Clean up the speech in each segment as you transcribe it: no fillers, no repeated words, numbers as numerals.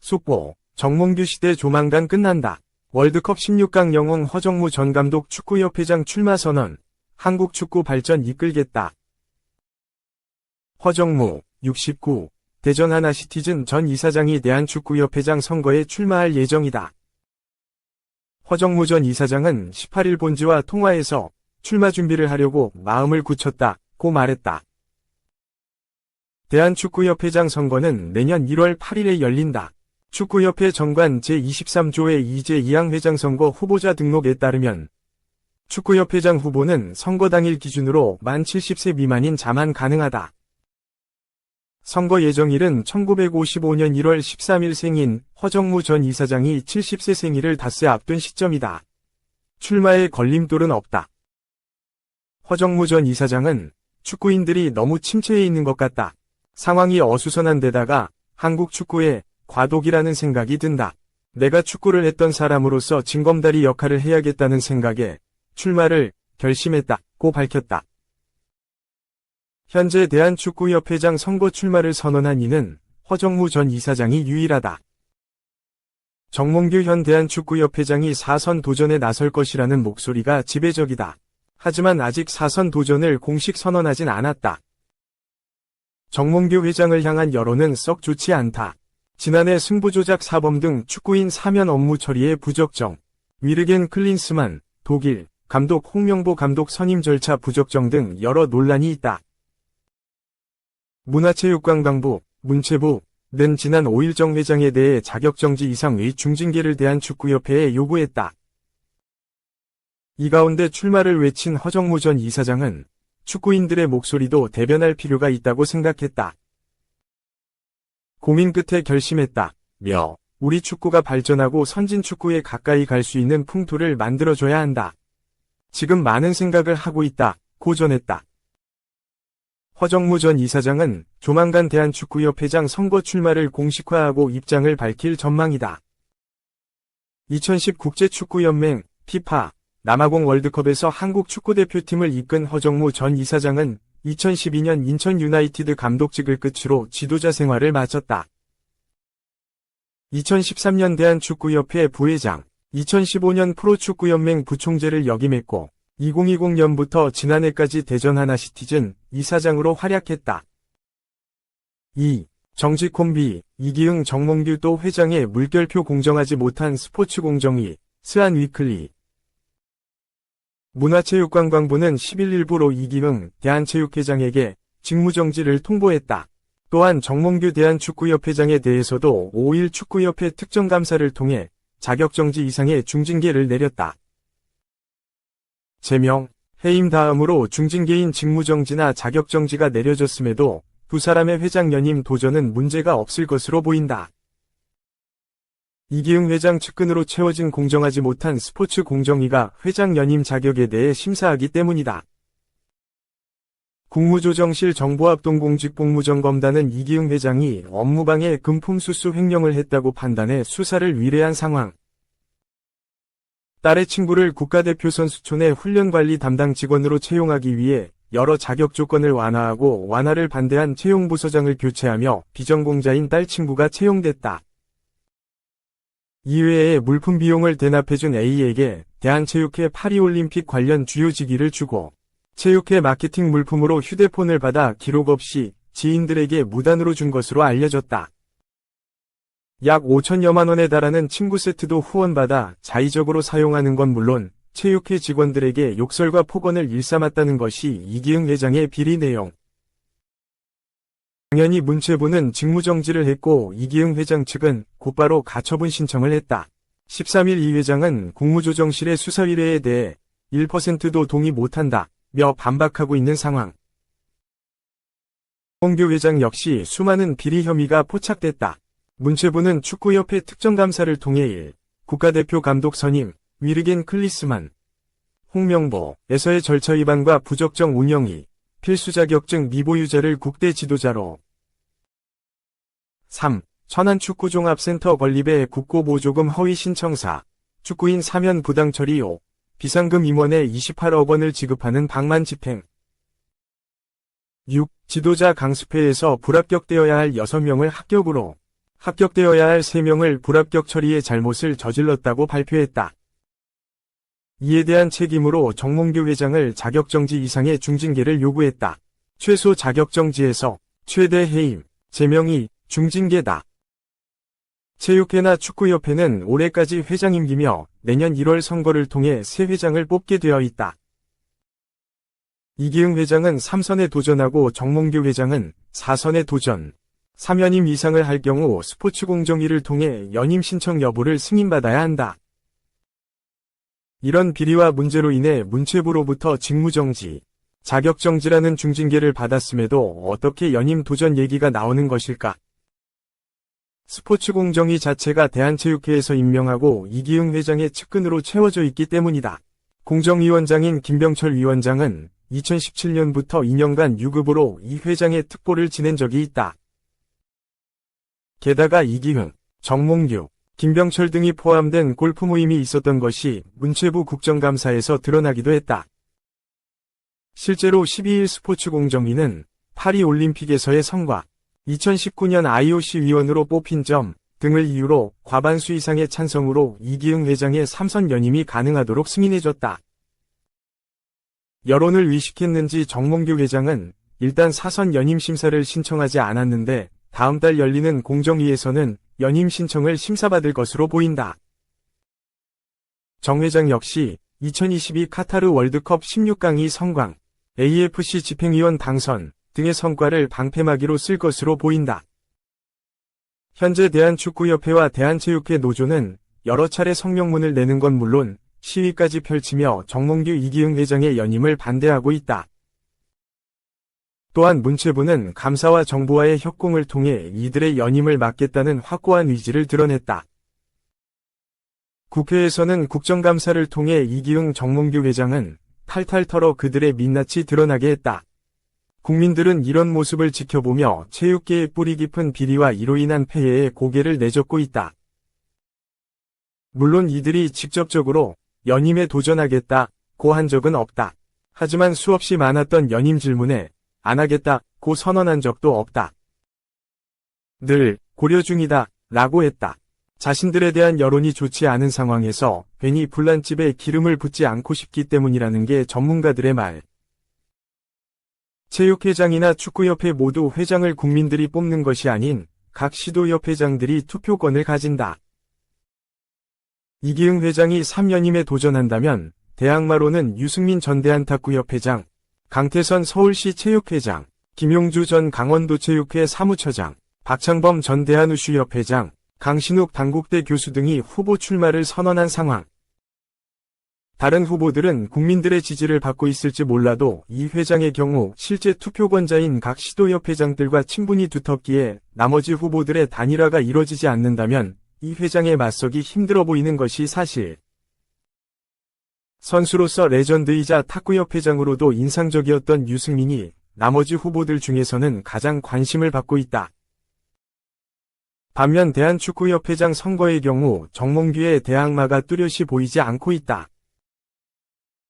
속보, 정몽규 시대 조만간 끝난다. 월드컵 16강 영웅 허정무 전 감독 축구협회장 출마 선언. 한국 축구 발전 이끌겠다. 허정무, 69, 대전 하나시티즌 전 이사장이 대한축구협회장 선거에 출마할 예정이다. 허정무 전 이사장은 18일 본지와 통화에서 출마 준비를 하려고 마음을 굳혔다고 말했다. 대한축구협회장 선거는 내년 1월 8일에 열린다. 축구협회 정관 제23조의 이재 이항 회장 선거 후보자 등록에 따르면 축구협회장 후보는 선거 당일 기준으로 만 70세 미만인 자만 가능하다. 선거 예정일은 1955년 1월 13일 생인 허정무 전 이사장이 70세 생일을 닷새 앞둔 시점이다. 출마에 걸림돌은 없다. 허정무 전 이사장은 축구인들이 너무 침체해 있는 것 같다. 상황이 어수선한 데다가 한국 축구에 과도기라는 생각이 든다. 내가 축구를 했던 사람으로서 징검다리 역할을 해야겠다는 생각에 출마를 결심했다고 밝혔다. 현재 대한축구협회장 선거 출마를 선언한 이는 허정무 전 이사장이 유일하다. 정몽규 현 대한축구협회장이 사선 도전에 나설 것이라는 목소리가 지배적이다. 하지만 아직 사선 도전을 공식 선언하진 않았다. 정몽규 회장을 향한 여론은 썩 좋지 않다. 지난해 승부조작 사범 등 축구인 사면 업무 처리에 부적정, 위르겐 클린스만, 독일, 감독 홍명보 감독 선임 절차 부적정 등 여러 논란이 있다. 문화체육관광부, 문체부는 지난 5일 정 회장에 대해 자격정지 이상의 중징계를 대한축구협회에 요구했다. 이 가운데 출마를 외친 허정무 전 이사장은 축구인들의 목소리도 대변할 필요가 있다고 생각했다. 고민 끝에 결심했다며 우리 축구가 발전하고 선진 축구에 가까이 갈 수 있는 풍토를 만들어줘야 한다. 지금 많은 생각을 하고 있다고 전했다. 허정무 전 이사장은 조만간 대한축구협회장 선거 출마를 공식화하고 입장을 밝힐 전망이다. 2010 국제축구연맹 피파 남아공 월드컵에서 한국 축구대표팀을 이끈 허정무 전 이사장은 2012년 인천 유나이티드 감독직을 끝으로 지도자 생활을 마쳤다. 2013년 대한축구협회 부회장, 2015년 프로축구연맹 부총재를 역임했고 2020년부터 지난해까지 대전 하나시티즌 이사장으로 활약했다. 2. 정직 콤비, 이기흥 정몽규 또 회장의 물결표 공정하지 못한 스포츠공정위, 스한위클리. 문화체육관광부는 10일 일부로 이기흥 대한체육회장에게 직무정지를 통보했다. 또한 정몽규 대한축구협회장에 대해서도 5일 축구협회 특정감사를 통해 자격정지 이상의 중징계를 내렸다. 제명, 해임 다음으로 중징계인 직무정지나 자격정지가 내려졌음에도 두 사람의 회장 연임 도전은 문제가 없을 것으로 보인다. 이기흥 회장 측근으로 채워진 공정하지 못한 스포츠 공정위가 회장 연임 자격에 대해 심사하기 때문이다. 국무조정실 정보합동공직복무점검단은 이기흥 회장이 업무방해 금품수수 횡령을 했다고 판단해 수사를 의뢰한 상황. 딸의 친구를 국가대표 선수촌의 훈련관리 담당 직원으로 채용하기 위해 여러 자격 조건을 완화하고 완화를 반대한 채용부서장을 교체하며 비전공자인 딸 친구가 채용됐다. 이외에 물품 비용을 대납해준 A에게 대한체육회 파리올림픽 관련 주요 직위를 주고 체육회 마케팅 물품으로 휴대폰을 받아 기록 없이 지인들에게 무단으로 준 것으로 알려졌다. 약 5천여만 원에 달하는 친구 세트도 후원받아 자의적으로 사용하는 건 물론 체육회 직원들에게 욕설과 폭언을 일삼았다는 것이 이기흥 회장의 비리 내용. 당연히 문체부는 직무정지를 했고 이기흥 회장 측은 곧바로 가처분 신청을 했다. 13일 이 회장은 국무조정실의 수사 의뢰에 대해 1%도 동의 못한다며 반박하고 있는 상황. 홍규 회장 역시 수많은 비리 혐의가 포착됐다. 문체부는 축구협회 특정감사를 통해 1. 국가대표 감독 선임, 위르겐 클리스만, 홍명보에서의 절차 위반과 부적정 운영이 필수 자격증 미보유자를 국대 지도자로 3. 천안축구종합센터 건립의 국고보조금 허위 신청사, 축구인 사면 부당 처리 5. 비상금 임원에 28억 원을 지급하는 방만 집행 6. 지도자 강습회에서 불합격되어야 할 6명을 합격으로 합격되어야 할 3명을 불합격 처리의 잘못을 저질렀다고 발표했다. 이에 대한 책임으로 정몽규 회장을 자격정지 이상의 중징계를 요구했다. 최소 자격정지에서 최대 해임, 제명이 중징계다. 체육회나 축구협회는 올해까지 회장 임기며 내년 1월 선거를 통해 새 회장을 뽑게 되어 있다. 이기흥 회장은 3선에 도전하고 정몽규 회장은 4선에 도전. 3연임 이상을 할 경우 스포츠공정위를 통해 연임 신청 여부를 승인받아야 한다. 이런 비리와 문제로 인해 문체부로부터 직무정지, 자격정지라는 중징계를 받았음에도 어떻게 연임 도전 얘기가 나오는 것일까? 스포츠공정위 자체가 대한체육회에서 임명하고 이기흥 회장의 측근으로 채워져 있기 때문이다. 공정위원장인 김병철 위원장은 2017년부터 2년간 유급으로 이 회장의 특보를 지낸 적이 있다. 게다가 이기흥, 정몽규, 김병철 등이 포함된 골프 모임이 있었던 것이 문체부 국정감사에서 드러나기도 했다. 실제로 12일 스포츠공정위는 파리올림픽에서의 성과, 2019년 IOC 위원으로 뽑힌 점 등을 이유로 과반수 이상의 찬성으로 이기흥 회장의 3선 연임이 가능하도록 승인해줬다. 여론을 위식했는지 정몽규 회장은 일단 4선 연임 심사를 신청하지 않았는데 다음 달 열리는 공정위에서는 연임 신청을 심사받을 것으로 보인다. 정 회장 역시 2022 카타르 월드컵 16강이 성광, AFC 집행위원 당선 등의 성과를 방패막이로 쓸 것으로 보인다. 현재 대한축구협회와 대한체육회 노조는 여러 차례 성명문을 내는 건 물론 시위까지 펼치며 정몽규 이기흥 회장의 연임을 반대하고 있다. 또한 문체부는 감사와 정부와의 협공을 통해 이들의 연임을 막겠다는 확고한 의지를 드러냈다. 국회에서는 국정감사를 통해 이기흥 정몽규 회장은 탈탈 털어 그들의 민낯이 드러나게 했다. 국민들은 이런 모습을 지켜보며 체육계의 뿌리 깊은 비리와 이로 인한 폐해에 고개를 내젓고 있다. 물론 이들이 직접적으로 연임에 도전하겠다고 한 적은 없다. 하지만 수없이 많았던 연임 질문에 안 하겠다고 선언한 적도 없다. 늘 고려 중이다 라고 했다. 자신들에 대한 여론이 좋지 않은 상황에서 괜히 불난집에 기름을 붓지 않고 싶기 때문이라는 게 전문가들의 말. 체육회장이나 축구협회 모두 회장을 국민들이 뽑는 것이 아닌 각 시도협회장들이 투표권을 가진다. 이기흥 회장이 3연임에 도전한다면 대항마로는 유승민 전 대한탁구협회장, 강태선 서울시 체육회장, 김용주 전 강원도체육회 사무처장, 박창범 전 대한우슈협회장, 강신욱 당국대 교수 등이 후보 출마를 선언한 상황. 다른 후보들은 국민들의 지지를 받고 있을지 몰라도 이 회장의 경우 실제 투표권자인 각 시도협회장들과 친분이 두텁기에 나머지 후보들의 단일화가 이뤄지지 않는다면 이 회장에 맞서기 힘들어 보이는 것이 사실. 선수로서 레전드이자 탁구협회장으로도 인상적이었던 유승민이 나머지 후보들 중에서는 가장 관심을 받고 있다. 반면 대한축구협회장 선거의 경우 정몽규의 대항마가 뚜렷이 보이지 않고 있다.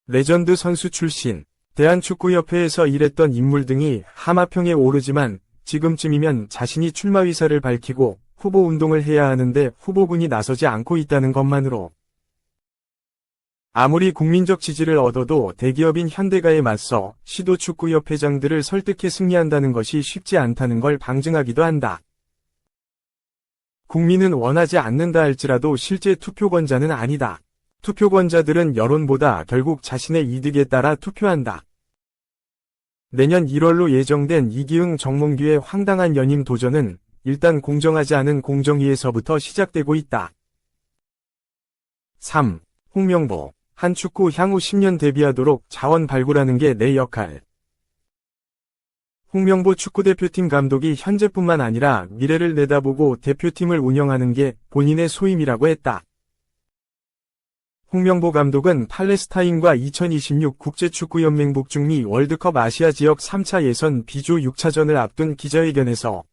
레전드 선수 출신, 대한축구협회에서 일했던 인물 등이 하마평에 오르지만 지금쯤이면 자신이 출마 의사를 밝히고 후보 운동을 해야 하는데 후보군이 나서지 않고 있다는 것만으로 아무리 국민적 지지를 얻어도 대기업인 현대가에 맞서 시도축구협회장들을 설득해 승리한다는 것이 쉽지 않다는 걸 방증하기도 한다. 국민은 원하지 않는다 할지라도 실제 투표권자는 아니다. 투표권자들은 여론보다 결국 자신의 이득에 따라 투표한다. 내년 1월로 예정된 이기흥 정몽규의 황당한 연임 도전은 일단 공정하지 않은 공정위에서부터 시작되고 있다. 3. 홍명보, 한 축구 향후 10년 대비하도록 자원 발굴하는 게 내 역할. 홍명보 축구대표팀 감독이 현재뿐만 아니라 미래를 내다보고 대표팀을 운영하는 게 본인의 소임이라고 했다. 홍명보 감독은 팔레스타인과 2026 국제축구연맹 북중미 월드컵 아시아 지역 3차 예선 B조 6차전을 앞둔 기자회견에서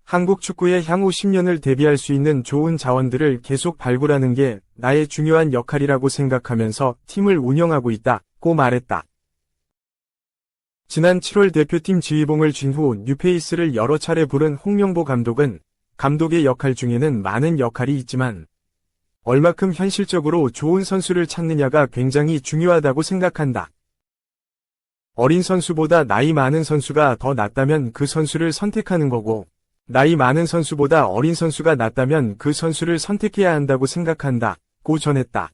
한국 축구의 향후 10년을 대비할 수 있는 좋은 자원들을 계속 발굴하는 게 나의 중요한 역할이라고 생각하면서 팀을 운영하고 있다고 말했다. 지난 7월 대표팀 지휘봉을 쥔 후 뉴페이스를 여러 차례 부른 홍명보 감독은 감독의 역할 중에는 많은 역할이 있지만 얼마큼 현실적으로 좋은 선수를 찾느냐가 굉장히 중요하다고 생각한다. 어린 선수보다 나이 많은 선수가 더 낫다면 그 선수를 선택하는 거고, 나이 많은 선수보다 어린 선수가 낫다면 그 선수를 선택해야 한다고 생각한다. 고 전했다.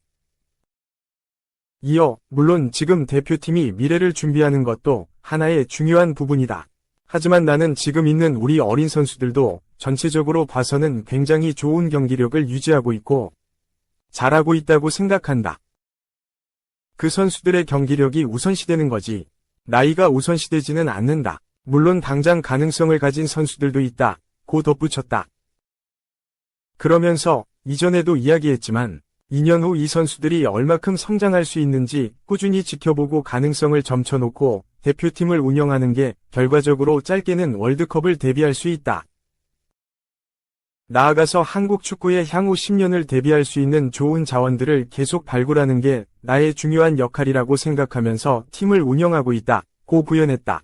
이어, 물론 지금 대표팀이 미래를 준비하는 것도 하나의 중요한 부분이다. 하지만 나는 지금 있는 우리 어린 선수들도 전체적으로 봐서는 굉장히 좋은 경기력을 유지하고 있고, 잘하고 있다고 생각한다. 그 선수들의 경기력이 우선시되는 거지, 나이가 우선시되지는 않는다. 물론 당장 가능성을 가진 선수들도 있다. 고 덧붙였다. 그러면서 이전에도 이야기했지만 2년 후 이 선수들이 얼마큼 성장할 수 있는지 꾸준히 지켜보고 가능성을 점쳐놓고 대표팀을 운영하는 게 결과적으로 짧게는 월드컵을 대비할 수 있다. 나아가서 한국 축구의 향후 10년을 대비할 수 있는 좋은 자원들을 계속 발굴하는 게 나의 중요한 역할이라고 생각하면서 팀을 운영하고 있다. 고 부연했다.